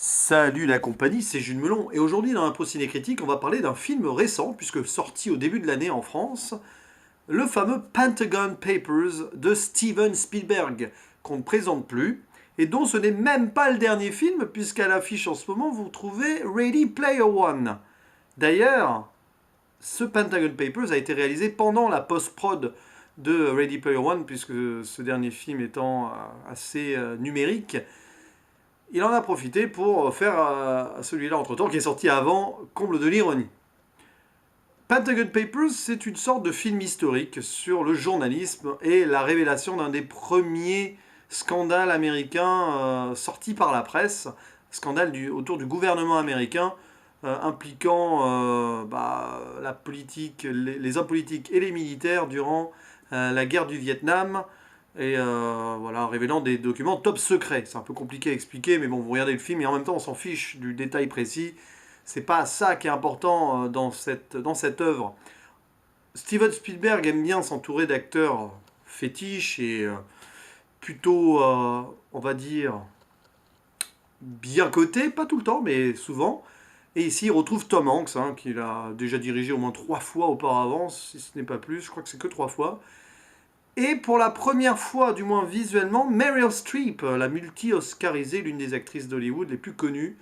Salut la compagnie, c'est Jules Melon et aujourd'hui dans Impro Ciné Critique on va parler d'un film récent puisque sorti au début de l'année en France, le fameux Pentagon Papers de Steven Spielberg qu'on ne présente plus et dont ce n'est même pas le dernier film puisqu'à l'affiche en ce moment vous trouvez Ready Player One. D'ailleurs, ce Pentagon Papers a été réalisé pendant la post-prod de Ready Player One puisque ce dernier film étant assez numérique. Il en a profité pour faire celui-là entre-temps qui est sorti avant, comble de l'ironie. Pentagon Papers, c'est une sorte de film historique sur le journalisme et la révélation d'un des premiers scandales américains sortis par la presse, scandale autour du gouvernement américain impliquant la politique, les hommes politiques et les militaires durant la guerre du Vietnam, et voilà, révélant des documents top secrets. C'est un peu compliqué à expliquer, mais bon, vous regardez le film et en même temps on s'en fiche du détail précis. C'est pas ça qui est important dans cette œuvre. Steven Spielberg aime bien s'entourer d'acteurs fétiches et plutôt, on va dire, bien cotés, pas tout le temps, mais souvent. Et ici, il retrouve Tom Hanks, qu'il a déjà dirigé au moins 3 fois auparavant, si ce n'est pas plus, je crois que c'est que 3 fois. Et pour la première fois, du moins visuellement, Meryl Streep, la multi-oscarisée, l'une des actrices d'Hollywood les plus connues,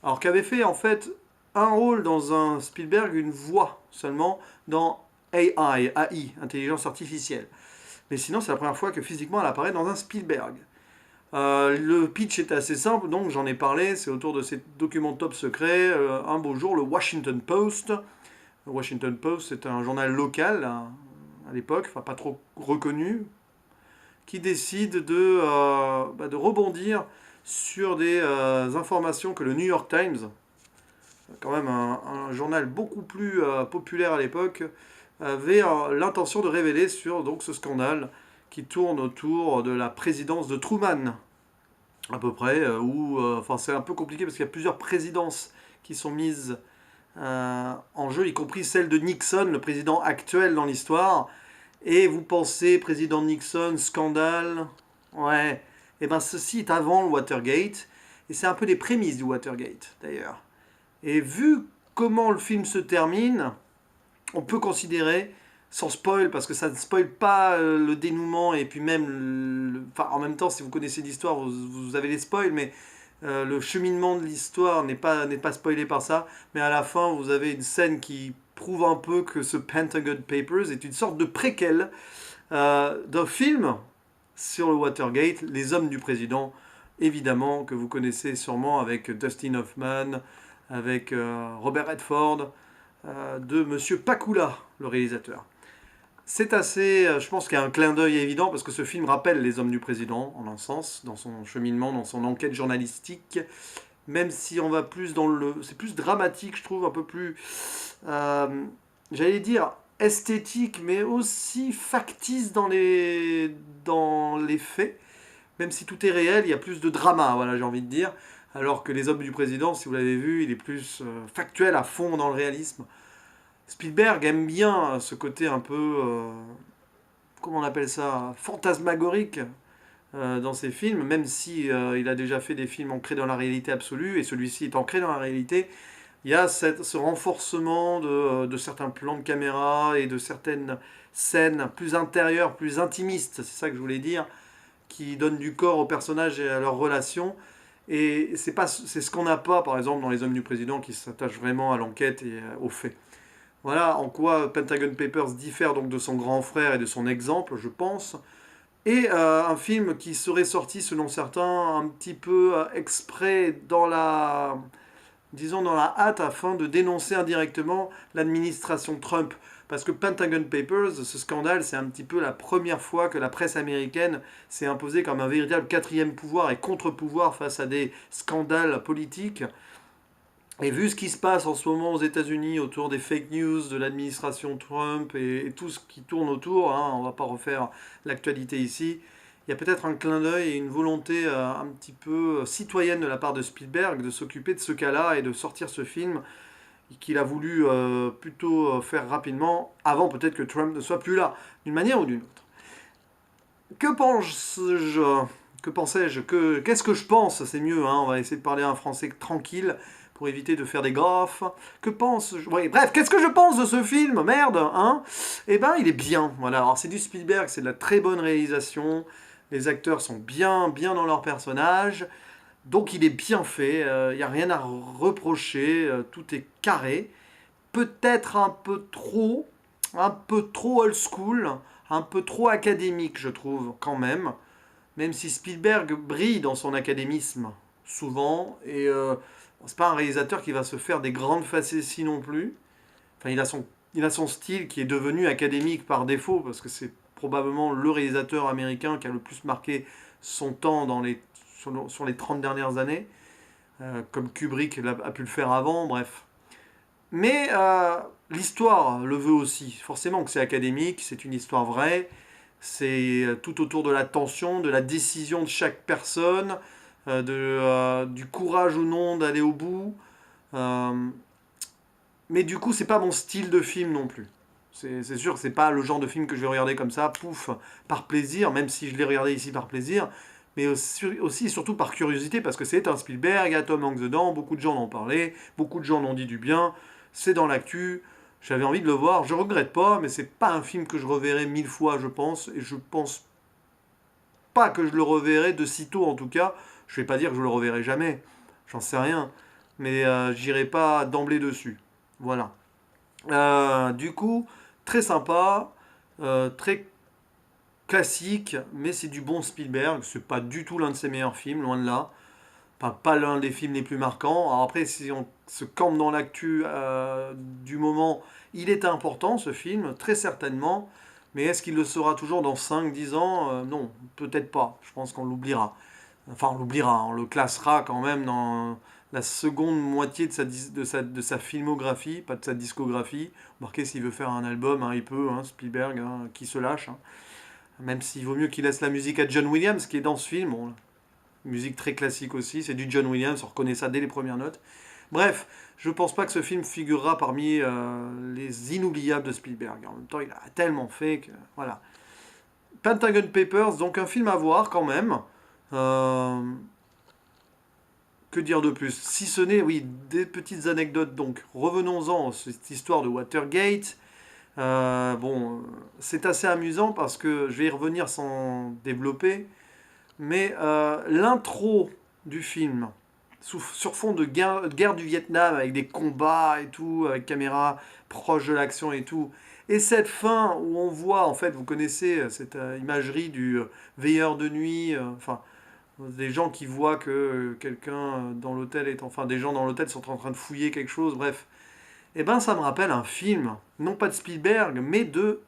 alors qu'avait fait en fait un rôle dans un Spielberg, une voix seulement, dans AI, intelligence artificielle. Mais sinon, c'est la première fois que physiquement elle apparaît dans un Spielberg. Le pitch est assez simple, donc j'en ai parlé, c'est autour de ces documents top secrets. Un beau jour, le Washington Post. Le Washington Post, c'est un journal local, à l'époque, enfin pas trop reconnu, qui décide de rebondir sur des informations que le New York Times, quand même un journal beaucoup plus populaire à l'époque, avait l'intention de révéler sur donc, ce scandale qui tourne autour de la présidence de Truman, à peu près, enfin c'est un peu compliqué parce qu'il y a plusieurs présidences qui sont mises en jeu, y compris celle de Nixon, le président actuel dans l'histoire. Et vous pensez, président Nixon, scandale. Ouais. Et bien ceci est avant le Watergate, et c'est un peu les prémices du Watergate, d'ailleurs. Et vu comment le film se termine, on peut considérer, sans spoil, parce que ça ne spoil pas le dénouement, et puis même, enfin en même temps, si vous connaissez l'histoire, vous avez les spoils, mais le cheminement de l'histoire n'est pas spoilé par ça, mais à la fin, vous avez une scène qui prouve un peu que ce Pentagon Papers est une sorte de préquel d'un film sur le Watergate, Les Hommes du Président, évidemment, que vous connaissez sûrement avec Dustin Hoffman, avec Robert Redford, de Monsieur Pakula, le réalisateur. C'est assez, je pense qu'il y a un clin d'œil évident parce que ce film rappelle Les Hommes du Président, en un sens, dans son cheminement, dans son enquête journalistique, même si on va plus dans le... C'est plus dramatique, je trouve, un peu plus... j'allais dire esthétique, mais aussi factice dans les faits. Même si tout est réel, il y a plus de drama, voilà, j'ai envie de dire. Alors que Les Hommes du Président, si vous l'avez vu, il est plus factuel, à fond dans le réalisme. Spielberg aime bien ce côté un peu, comment on appelle ça, fantasmagorique dans ses films, même si il a déjà fait des films ancrés dans la réalité absolue, et celui-ci est ancré dans la réalité. Il y a ce renforcement de certains plans de caméra et de certaines scènes plus intérieures, plus intimistes, c'est ça que je voulais dire, qui donnent du corps aux personnages et à leurs relations. Et c'est ce qu'on n'a pas, par exemple, dans Les Hommes du Président, qui s'attachent vraiment à l'enquête et aux faits. Voilà en quoi Pentagon Papers diffère donc de son grand frère et de son exemple, je pense. Et un film qui serait sorti, selon certains, un petit peu exprès disons dans la hâte, afin de dénoncer indirectement l'administration Trump. Parce que Pentagon Papers, ce scandale, c'est un petit peu la première fois que la presse américaine s'est imposée comme un véritable quatrième pouvoir et contre-pouvoir face à des scandales politiques. Et vu ce qui se passe en ce moment aux États-Unis autour des fake news de l'administration Trump et tout ce qui tourne autour, on ne va pas refaire l'actualité ici, il y a peut-être un clin d'œil et une volonté un petit peu citoyenne de la part de Spielberg de s'occuper de ce cas-là et de sortir ce film qu'il a voulu plutôt faire rapidement, avant peut-être que Trump ne soit plus là, d'une manière ou d'une autre. Que pense-je Que pensais-je? Qu'est-ce que je pense? C'est mieux, hein, on va essayer de parler un français tranquille pour éviter de faire des gaffes. Que pense-je? Ouais, bref, qu'est-ce que je pense de ce film? Merde, hein? Eh ben, il est bien. Voilà, alors c'est du Spielberg, c'est de la très bonne réalisation. Les acteurs sont bien, bien dans leur personnage. Donc il est bien fait, il n'y a rien à reprocher, tout est carré. Peut-être un peu trop old school, un peu trop académique, je trouve, quand même. Même si Spielberg brille dans son académisme, souvent, et c'est pas un réalisateur qui va se faire des grandes facéties non plus. Enfin, il a son style qui est devenu académique par défaut, parce que c'est probablement le réalisateur américain qui a le plus marqué son temps sur les 30 dernières années, comme Kubrick a pu le faire avant, bref. Mais l'histoire le veut aussi. Forcément que c'est académique, c'est une histoire vraie, c'est tout autour de la tension, de la décision de chaque personne, du courage ou non d'aller au bout. Euh, mais du coup, c'est pas mon style de film non plus. C'est sûr que c'est pas le genre de film que je vais regarder comme ça, pouf, par plaisir, même si je l'ai regardé ici par plaisir, mais aussi et surtout par curiosité, parce que c'est un Spielberg, il y a Tom Hanks dedans, beaucoup de gens en ont parlé, beaucoup de gens en ont dit du bien, c'est dans l'actu, j'avais envie de le voir, je regrette pas, mais c'est pas un film que je reverrai 1000 fois, je pense, et je pense pas que je le reverrai de sitôt en tout cas, je vais pas dire que je le reverrai jamais, j'en sais rien, mais j'irai pas d'emblée dessus. Voilà. Du coup, très sympa, très classique, mais c'est du bon Spielberg. C'est pas du tout l'un de ses meilleurs films, loin de là. Pas l'un des films les plus marquants. Alors après, si on se campe dans l'actu du moment, il est important ce film, très certainement. Mais est-ce qu'il le sera toujours dans 5 10 ans? Non, peut-être pas. Je pense qu'on l'oubliera. Enfin, on l'oubliera, on le classera quand même dans la seconde moitié de sa filmographie, pas de sa discographie. Remarquez, s'il veut faire un album, hein, il peut, hein, Spielberg, hein, qui se lâche. Hein. Même s'il vaut mieux qu'il laisse la musique à John Williams, qui est dans ce film. Bon, musique très classique aussi, c'est du John Williams, on reconnaît ça dès les premières notes. Bref, je pense pas que ce film figurera parmi les inoubliables de Spielberg. En même temps, il a tellement fait que... Voilà. Pentagon Papers, donc un film à voir quand même. Euh, que dire de plus? Si ce n'est, oui, des petites anecdotes. Donc, revenons-en à cette histoire de Watergate. Bon, c'est assez amusant parce que je vais y revenir sans développer. Mais l'intro du film, sur fond de guerre du Vietnam, avec des combats et tout, avec caméra proche de l'action et tout, et cette fin où on voit, en fait, vous connaissez cette imagerie du veilleur de nuit, enfin, des gens qui voient que quelqu'un dans l'hôtel est... Enfin, des gens dans l'hôtel sont en train de fouiller quelque chose, bref. Eh ben, ça me rappelle un film, non pas de Spielberg, mais de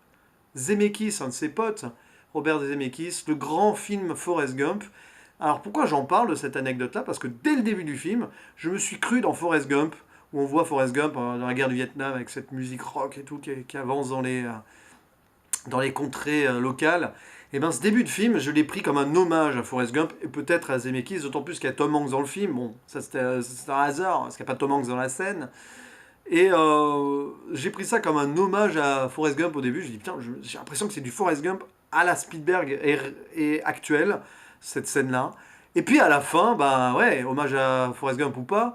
Zemeckis, un de ses potes, Robert Zemeckis, le grand film Forrest Gump. Alors pourquoi j'en parle de cette anecdote-là? Parce que dès le début du film, je me suis cru dans Forrest Gump, où on voit Forrest Gump dans la guerre du Vietnam avec cette musique rock et tout qui avance dans les contrées locales. Et bien ce début de film, je l'ai pris comme un hommage à Forrest Gump et peut-être à Zemeckis, d'autant plus qu'il y a Tom Hanks dans le film. Bon, ça c'était un hasard, parce qu'il n'y a pas Tom Hanks dans la scène. Et j'ai pris ça comme un hommage à Forrest Gump au début. J'ai dit, putain, j'ai l'impression que c'est du Forrest Gump à la Spielberg et actuelle, cette scène-là. Et puis à la fin, bah ouais, hommage à Forrest Gump ou pas,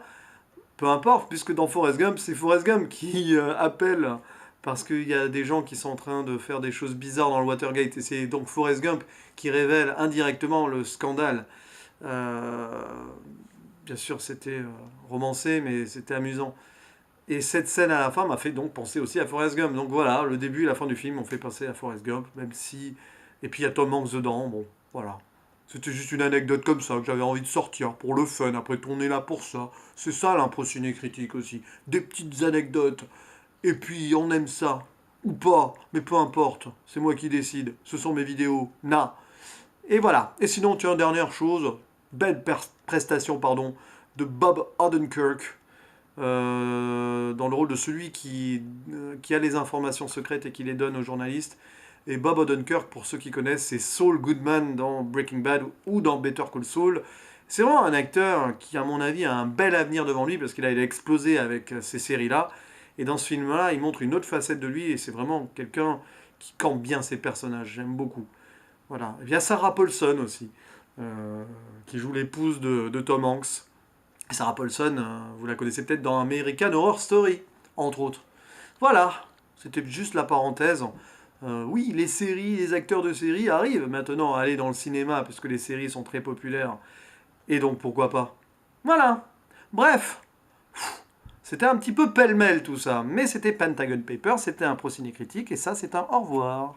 peu importe, puisque dans Forrest Gump, c'est Forrest Gump qui appelle parce qu'il y a des gens qui sont en train de faire des choses bizarres dans le Watergate. Et c'est donc Forrest Gump qui révèle indirectement le scandale. Euh, Bien sûr, c'était romancé, mais c'était amusant. Et cette scène à la fin m'a fait donc penser aussi à Forrest Gump. Donc voilà, le début et la fin du film m'ont fait penser à Forrest Gump, même si... Et puis il y a Tom Hanks dedans, bon, voilà. C'était juste une anecdote comme ça que j'avais envie de sortir pour le fun. Après, on est là pour ça. C'est ça l'impro ciné-critique aussi. Des petites anecdotes. Et puis on aime ça. Ou pas. Mais peu importe. C'est moi qui décide. Ce sont mes vidéos. Na. Et voilà. Et sinon, tiens, dernière chose. Belle prestation, pardon, de Bob Odenkirk dans le rôle de celui qui a les informations secrètes et qui les donne aux journalistes. Et Bob Odenkirk, pour ceux qui connaissent, c'est Saul Goodman dans Breaking Bad ou dans Better Call Saul. C'est vraiment un acteur qui, à mon avis, a un bel avenir devant lui parce qu'il a explosé avec ces séries-là. Et dans ce film-là, il montre une autre facette de lui et c'est vraiment quelqu'un qui campe bien ses personnages. J'aime beaucoup. Voilà. Il y a Sarah Paulson aussi. qui joue l'épouse de Tom Hanks. Sarah Paulson, vous la connaissez peut-être dans American Horror Story, entre autres. Voilà, c'était juste la parenthèse. Oui, les séries, les acteurs de séries arrivent maintenant à aller dans le cinéma, parce que les séries sont très populaires. Et donc pourquoi pas. Voilà. Bref, c'était un petit peu pêle-mêle tout ça, mais c'était Pentagon Papers, c'était un procédé critique, et ça c'est un au revoir.